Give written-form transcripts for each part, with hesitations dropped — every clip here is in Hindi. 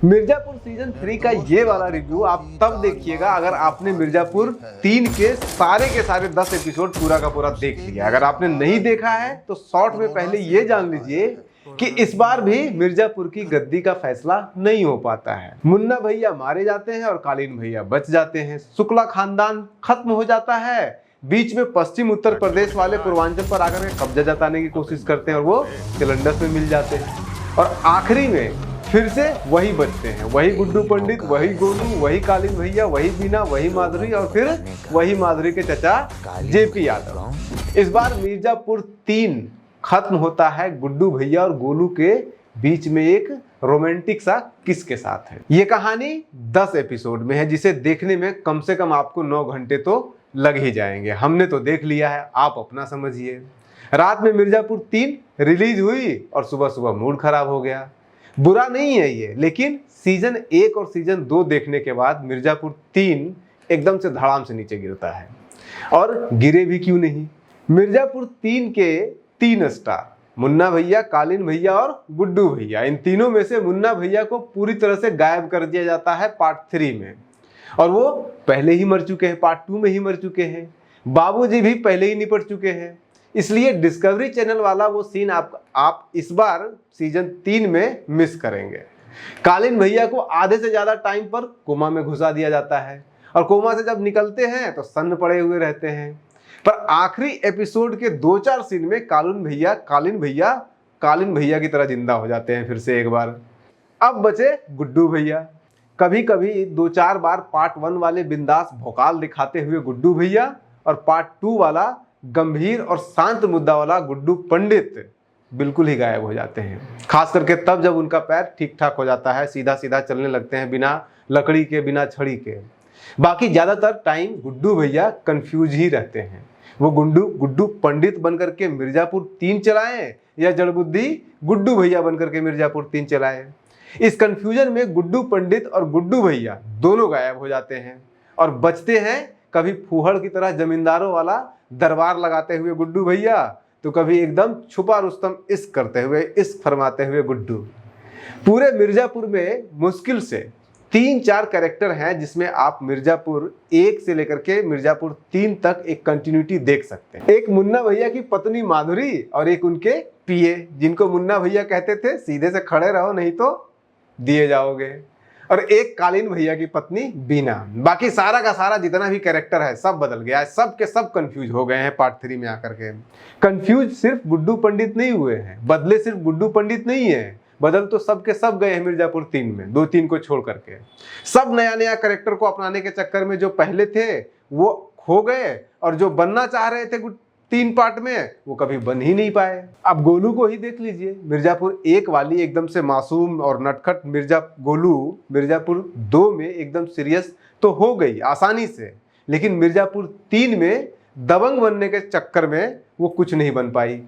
मिर्जापुर सीजन 3 का ये वाला रिव्यू आप तब देखिएगा अगर आपने मिर्जापुर 3 के सारे 10 एपिसोड पूरा का पूरा देख लिया। अगर आपने नहीं देखा है तो शॉर्ट में पहले ये जान लीजिए कि इस बार भी मिर्जापुर की गद्दी का फैसला नहीं हो पाता है। मुन्ना भैया मारे जाते हैं और कालीन भैया बच जाते हैं। शुक्ला खानदान खत्म हो जाता है। बीच में पश्चिम उत्तर प्रदेश वाले पूर्वांचल पर आकर के कब्जा जताने की कोशिश करते हैं और वो सिलेंडर्स में मिल जाते हैं। और आखिरी में फिर से वही बचते हैं, वही गुड्डू पंडित, वही गोलू, वही कालीन भैया, वही बीना, वही माधुरी और फिर वही माधुरी के चचा जेपी यादव। इस बार मिर्जापुर 3 खत्म होता है गुड्डू भैया और गोलू के बीच में एक रोमांटिक सा किस के साथ है। ये कहानी 10 एपिसोड में है जिसे देखने में कम से कम आपको 9 घंटे तो लग ही जाएंगे। हमने तो देख लिया है, आप अपना समझिए। रात में मिर्जापुर 3 रिलीज हुई और सुबह सुबह मूड खराब हो गया। बुरा नहीं है ये, लेकिन सीजन 1 और सीजन 2 देखने के बाद मिर्जापुर 3 एकदम से धड़ाम से नीचे गिरता है। और गिरे भी क्यों नहीं। मिर्जापुर 3 के 3 स्टार मुन्ना भैया, कालीन भैया और गुड्डू भैया, इन तीनों में से मुन्ना भैया को पूरी तरह से गायब कर दिया जाता है पार्ट 3 में। और वो पहले ही मर चुके हैं, पार्ट 2 में ही मर चुके हैं। बाबूजी भी पहले ही निपट चुके हैं। इसलिए डिस्कवरी चैनल वाला वो सीन आप इस बार सीजन 3 में मिस करेंगे। कालीन भैया को आधे से ज्यादा टाइम पर कोमा में घुसा दिया जाता है और कोमा से जब निकलते हैं तो सन्न पड़े हुए रहते हैं। पर आखिरी एपिसोड के 2-4 सीन में कालीन भैया की तरह जिंदा हो जाते हैं फिर से एक बार। अब बचे गुड्डू भैया। कभी कभी 2-4 बार पार्ट 1 वाले बिंदास भोकाल दिखाते हुए गुड्डू भैया और पार्ट 2 वाला गंभीर और शांत मुद्दा वाला गुड्डू पंडित बिल्कुल ही गायब हो जाते हैं। खास करके तब जब उनका पैर ठीक ठाक हो जाता है, सीधा सीधा चलने लगते हैं, बिना लकड़ी के, बिना छड़ी के। बाकी ज्यादातर टाइम गुड्डू भैया कंफ्यूज ही रहते हैं। वो गुड्डू पंडित बनकर के मिर्जापुर 3 चलाएं या जड़बुद्धि गुड्डू भैया बनकर के मिर्जापुर 3 चलाएं। इस कंफ्यूजन में गुड्डू पंडित और गुड्डू भैया दोनों गायब हो जाते हैं और बचते हैं कभी फूहड़ की तरह जमींदारों वाला दरबार लगाते हुए गुड्डू भैया, तो कभी एकदम छुपा रुस्तम इश्क करते हुए, इश्क फरमाते हुए गुड्डू। पूरे मिर्जापुर में मुश्किल से 3-4 कैरेक्टर हैं जिसमें आप मिर्जापुर 1 से लेकर के मिर्जापुर 3 तक एक कंटिन्यूटी देख सकते हैं। एक मुन्ना भैया की पत्नी माधुरी और एक उनके पीए, जिनको मुन्ना भैया कहते थे सीधे से खड़े रहो नहीं तो दिए जाओगे, और एक कालीन भैया की पत्नी बीना। बाकी सारा का सारा जितना भी कैरेक्टर है सब बदल गया है। सब के सब कंफ्यूज हो गए हैं पार्ट 3 में आकर के। कंफ्यूज सिर्फ गुड्डू पंडित नहीं हुए हैं, बदले सिर्फ गुड्डू पंडित नहीं है, बदल तो सब के सब गए हैं मिर्जापुर 3 में, 2-3 को छोड़ करके। सब नया कैरेक्टर को अपनाने के चक्कर में जो पहले थे वो खो गए और जो बनना चाह रहे थे 3 पार्ट में वो कभी बन ही नहीं पाए। अब गोलू को ही देख लीजिए। मिर्जापुर 1 वाली एकदम से मासूम और नटखट गोलू मिर्जापुर 2 में एकदम सीरियस तो हो गई आसानी से, लेकिन मिर्जापुर 3 में दबंग बनने के चक्कर में वो कुछ नहीं बन पाई।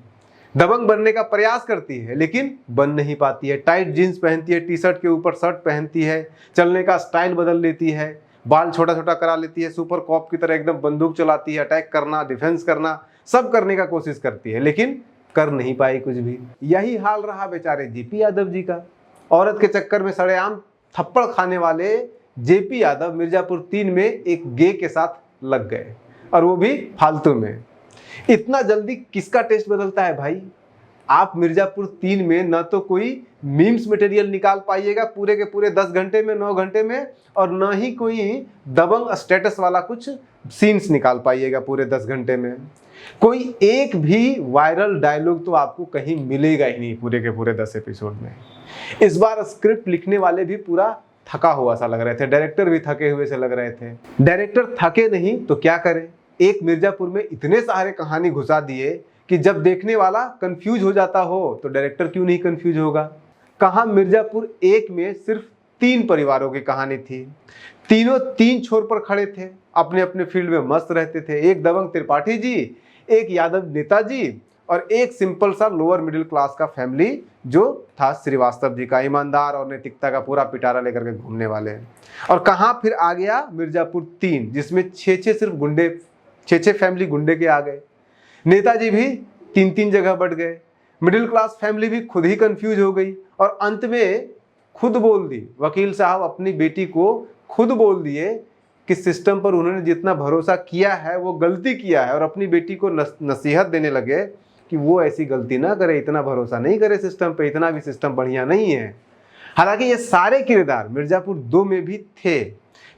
दबंग बनने का प्रयास करती है लेकिन बन नहीं पाती है। टाइट जीन्स पहनती है, टी-शर्ट के ऊपर शर्ट पहनती है, चलने का स्टाइल बदल लेती है, बाल छोटा छोटा करा लेती है, सुपर कॉप की तरह एकदम बंदूक चलाती है, अटैक करना, डिफेंस करना सब करने का कोशिश करती है, लेकिन कर नहीं पाई कुछ भी। यही हाल रहा बेचारे जेपी यादव जी का। औरत के चक्कर में सरेआम थप्पड़ खाने वाले जेपी यादव मिर्जापुर 3 में एक गे के साथ लग गए, और वो भी फालतू में। इतना जल्दी किसका टेस्ट बदलता है भाई। आप मिर्जापुर 3 में न तो कोई मीम्स मटेरियल निकाल पाइएगा पूरे के पूरे 10 घंटे में, 9 घंटे में, और न ही कोई दबंग स्टेटस वाला कुछ सीन्स निकाल पाइएगा पूरे 10 घंटे में। कोई एक भी वायरल डायलॉग तो आपको कहीं मिलेगा ही नहीं पूरे के पूरे 10 एपिसोड में। इस बार स्क्रिप्ट लिखने वाले भी पूरा थका हुआ सा लग रहे थे, डायरेक्टर भी थके हुए से लग रहे थे। डायरेक्टर थके नहीं तो क्या करे। एक मिर्जापुर में इतने सारे कहानी घुसा दिए कि जब देखने वाला कंफ्यूज हो जाता हो तो डायरेक्टर क्यों नहीं कंफ्यूज होगा। कहां मिर्जापुर 1 में सिर्फ 3 परिवारों की कहानी थी, तीनों 3 छोर पर खड़े थे, अपने अपने फील्ड में मस्त रहते थे। एक दबंग त्रिपाठी जी, एक यादव नेताजी और एक सिंपल सा लोअर मिडिल क्लास का फैमिली जो था श्रीवास्तव जी का, ईमानदार और नैतिकता का पूरा पिटारा लेकर के घूमने वाले। और कहां फिर आ गया मिर्जापुर 3 जिसमें 6 सिर्फ गुंडे, 6 फैमिली गुंडे के आ गए। नेताजी भी 3 जगह बढ़ गए। मिडिल क्लास फैमिली भी खुद ही कंफ्यूज हो गई और अंत में खुद बोल दी, वकील साहब अपनी बेटी को खुद बोल दिए कि सिस्टम पर उन्होंने जितना भरोसा किया है वो गलती किया है, और अपनी बेटी को नसीहत देने लगे कि वो ऐसी गलती ना करे, इतना भरोसा नहीं करे सिस्टम पे, इतना भी सिस्टम बढ़िया नहीं है। हालांकि ये सारे किरदार मिर्जापुर 2 में भी थे,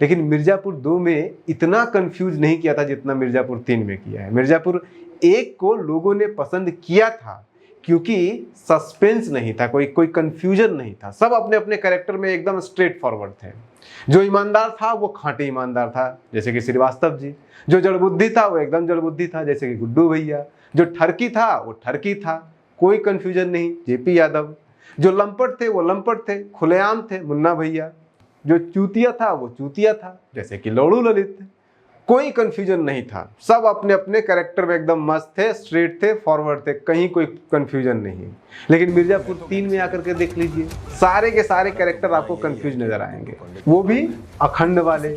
लेकिन मिर्जापुर 2 में इतना कंफ्यूज नहीं किया था जितना मिर्जापुर 3 में किया है। मिर्जापुर 1 को लोगों ने पसंद किया था क्योंकि सस्पेंस नहीं था, कोई कंफ्यूजन नहीं था, सब अपने अपने कैरेक्टर में एकदम स्ट्रेट फॉरवर्ड थे। जो ईमानदार था वो खांटी ईमानदार था, जैसे कि श्रीवास्तव जी। जो जड़बुद्धि था वो एकदम जड़बुद्धि था, जैसे कि गुड्डू भैया। जो ठरकी था वो ठरकी था, कोई कंफ्यूजन नहीं, जेपी यादव। जो लंपट थे वो लंपट थे, खुलेआम थे, मुन्ना भैया। जो चूतिया था वो चूतिया था, जैसे कि लौड़ू ललित। कोई कंफ्यूजन नहीं था, सब अपने अपने कैरेक्टर में एकदम मस्त थे, स्ट्रेट थे, फॉरवर्ड थे, कहीं कोई कंफ्यूजन नहीं। लेकिन मिर्जापुर 3 में आकर के देख लीजिए, सारे के सारे कैरेक्टर आपको कंफ्यूज नजर आएंगे, वो भी अखंड वाले।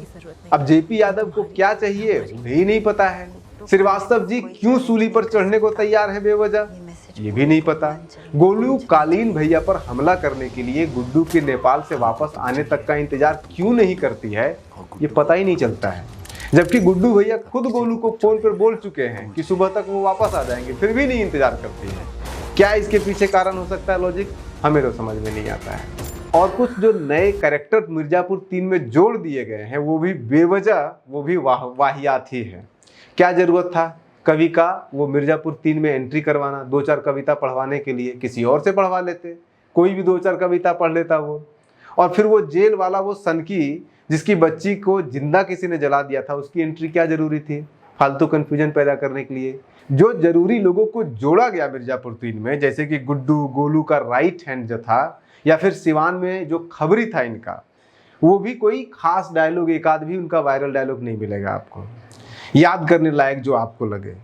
अब जेपी यादव को क्या चाहिए उन्हें ही नहीं पता है। श्रीवास्तव जी क्यों सूली पर चढ़ने को तैयार है बेवजह, ये भी नहीं पता। गोलू कालीन भैया पर हमला करने के लिए गुड्डू के नेपाल से वापस आने तक का इंतजार क्यों नहीं करती है, ये पता ही नहीं चलता है। जबकि गुड्डू भैया खुद गोलू को फोन पर बोल चुके हैं कि सुबह तक वो वापस आ जाएंगे, फिर भी नहीं इंतजार करती है। क्या इसके पीछे कारण हो सकता है लॉजिक, हमें तो समझ में नहीं आता है। और कुछ जो नए कैरेक्टर मिर्जापुर 3 में जोड़ दिए गए हैं वो भी बेवजह, वो भी वाहियात ही है। क्या जरूरत था कवि का वो मिर्जापुर 3 में एंट्री करवाना, 2-4 कविता पढ़वाने के लिए? किसी और से पढ़वा लेते, कोई भी 2-4 कविता पढ़ लेता वो। और फिर वो जेल वाला वो सनकी जिसकी बच्ची को जिंदा किसी ने जला दिया था, उसकी एंट्री क्या जरूरी थी? फालतू कंफ्यूजन पैदा करने के लिए। जो जरूरी लोगों को जोड़ा गया मिर्जापुर 3 में, जैसे कि गुड्डू गोलू का राइट हैंड जो था, या फिर सिवान में जो खबरी था इनका, वो भी कोई खास डायलॉग, एक आध भी उनका वायरल डायलॉग नहीं मिलेगा आपको याद करने लायक जो आपको लगे।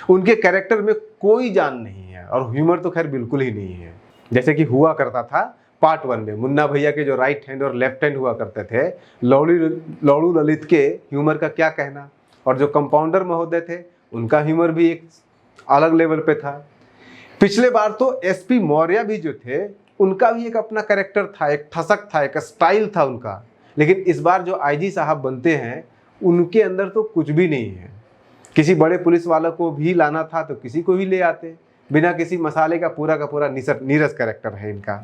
उनके कैरेक्टर में कोई जान नहीं है, और ह्यूमर तो खैर बिल्कुल ही नहीं है, जैसे कि हुआ करता था पार्ट 1 में। मुन्ना भैया के जो राइट हैंड और लेफ्ट हैंड हुआ करते थे, लौड़ू ललित के ह्यूमर का क्या कहना, और जो कंपाउंडर महोदय थे उनका ह्यूमर भी एक अलग लेवल पे था। पिछले बार तो एसपी मौर्य भी जो थे उनका भी एक अपना कैरेक्टर था, एक ठसक था, एक स्टाइल था उनका। लेकिन इस बार जो आईजी साहब बनते हैं उनके अंदर तो कुछ भी नहीं है। किसी बड़े पुलिस वालों को भी लाना था तो किसी को भी ले आते, बिना किसी मसाले का पूरा नीरस कैरेक्टर है इनका।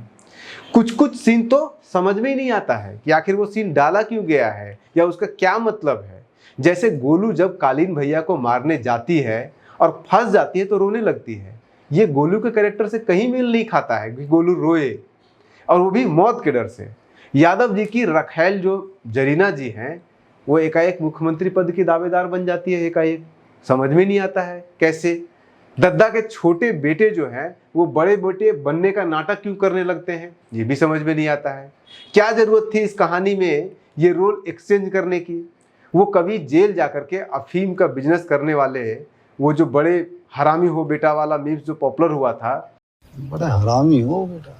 कुछ कुछ सीन तो समझ में ही नहीं आता है कि आखिर वो सीन डाला क्यों गया है या उसका क्या मतलब है। जैसे गोलू जब कालीन भैया को मारने जाती है और फंस जाती है तो रोने लगती है, ये गोलू के कैरेक्टर से कहीं मेल नहीं खाता है कि गोलू रोए, और वो भी मौत के डर से। यादव जी की रखैल जो जरीना जी हैं वो एकाएक मुख्यमंत्री पद की दावेदार बन जाती है, एकाएक समझ में नहीं आता है कैसे। दद्दा के छोटे बेटे जो हैं वो बड़े बेटे बनने का नाटक क्यों करने लगते हैं, ये भी समझ में नहीं आता है। क्या जरूरत थी इस कहानी में ये रोल एक्सचेंज करने की? वो कभी जेल जाकर के अफीम का बिजनेस करने वाले, वो जो बड़े हरामी हो बेटा वाला मीम्स जो पॉपुलर हुआ था, बड़ा हरामी हो बेटा,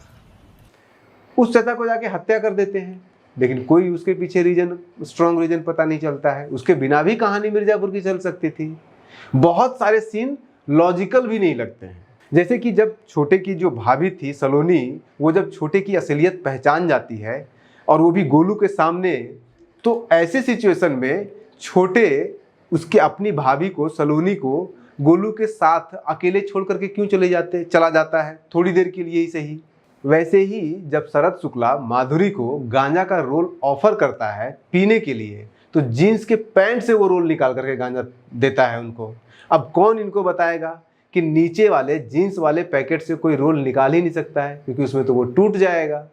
उस चचा को जाके हत्या कर देते हैं। लेकिन कोई उसके पीछे रीजन, स्ट्रॉन्ग रीजन पता नहीं चलता है। उसके बिना भी कहानी मिर्जापुर की चल सकती थी। बहुत सारे सीन लॉजिकल भी नहीं लगते हैं। जैसे कि जब छोटे की जो भाभी थी सलोनी, वो जब छोटे की असलियत पहचान जाती है और वो भी गोलू के सामने, तो ऐसे सिचुएशन में छोटे उसके अपनी भाभी को, सलोनी को गोलू के साथ अकेले छोड़ करके क्यों चला जाता है, थोड़ी देर के लिए ही सही। वैसे ही जब शरद शुक्ला माधुरी को गांजा का रोल ऑफर करता है पीने के लिए, तो जीन्स के पैंट से वो रोल निकाल करके गांजा देता है उनको। अब कौन इनको बताएगा कि नीचे वाले जीन्स वाले पैकेट से कोई रोल निकाल ही नहीं सकता है, क्योंकि उसमें तो वो टूट जाएगा।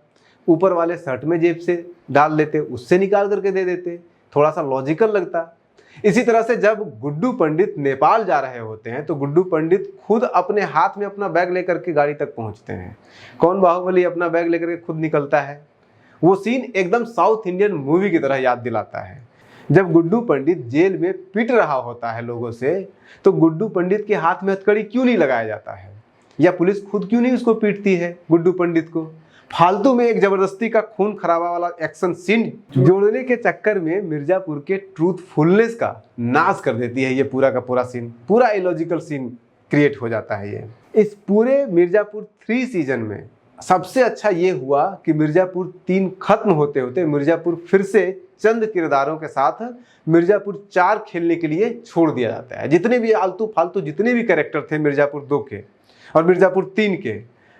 ऊपर वाले शर्ट में जेब से डाल लेते, उससे निकाल करके दे देते, थोड़ा सा लॉजिकल लगता। इसी तरह से जब गुड्डू पंडित नेपाल जा रहे होते हैं तो गुड्डू पंडित खुद अपने हाथ में अपना बैग लेकर के गाड़ी तक पहुंचते हैं। कौन बाहुबली अपना बैग लेकर के खुद निकलता है? वो सीन एकदम साउथ इंडियन मूवी की तरह याद दिलाता है। जब गुड्डू पंडित जेल में पिट रहा होता है लोगों से, तो गुड्डू पंडित के हाथ में हथकड़ी क्यों नहीं लगाया जाता है, या पुलिस खुद क्यों नहीं उसको पीटती है गुड्डू पंडित को? फालतू में एक जबरदस्ती का खून खराबा वाला एक्शन सीन जोड़ने के चक्कर में मिर्जापुर के ट्रूथफुलनेस का नाश कर देती है ये पूरा का पूरा सीन। पूरा इलॉजिकल सीन क्रिएट हो जाता है ये। इस पूरे मिर्जापुर 3 सीजन में सबसे अच्छा ये हुआ कि मिर्जापुर 3 खत्म होते होते मिर्जापुर फिर से चंद किरदारों के साथ मिर्जापुर 4 खेलने के लिए छोड़ दिया जाता है। जितने भी आलतू फालतू जितने भी कैरेक्टर थे मिर्जापुर 2 के और मिर्जापुर 3 के,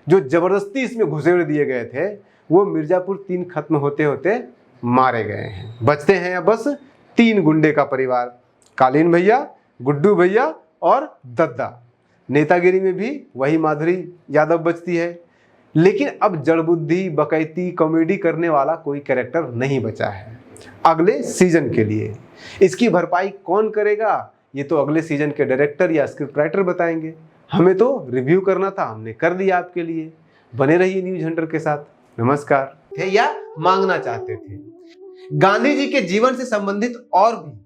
जो जबरदस्ती इसमें घुसेड़ दिए गए थे, वो मिर्जापुर 3 खत्म होते होते मारे गए हैं। बचते हैं अब बस 3 गुंडे का परिवार, कालीन भैया, गुड्डू भैया और दद्दा। नेतागिरी में भी वही माधुरी यादव बचती है, लेकिन अब जड़बुद्धि, बकैती, कॉमेडी करने वाला कोई कैरेक्टर नहीं बचा है अगले सीजन के लिए। इसकी भरपाई कौन करेगा, ये तो अगले सीजन के डायरेक्टर या स्क्रिप्ट राइटर बताएंगे। हमें तो रिव्यू करना था, हमने कर दिया आपके लिए। बने रहिए न्यूज हंटर के साथ। नमस्कार। थे या मांगना चाहते थे। गांधी जी के जीवन से संबंधित और भी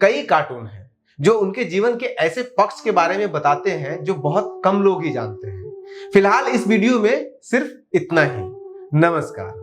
कई कार्टून हैं जो उनके जीवन के ऐसे पक्ष के बारे में बताते हैं जो बहुत कम लोग ही जानते हैं। फिलहाल इस वीडियो में सिर्फ इतना ही। नमस्कार।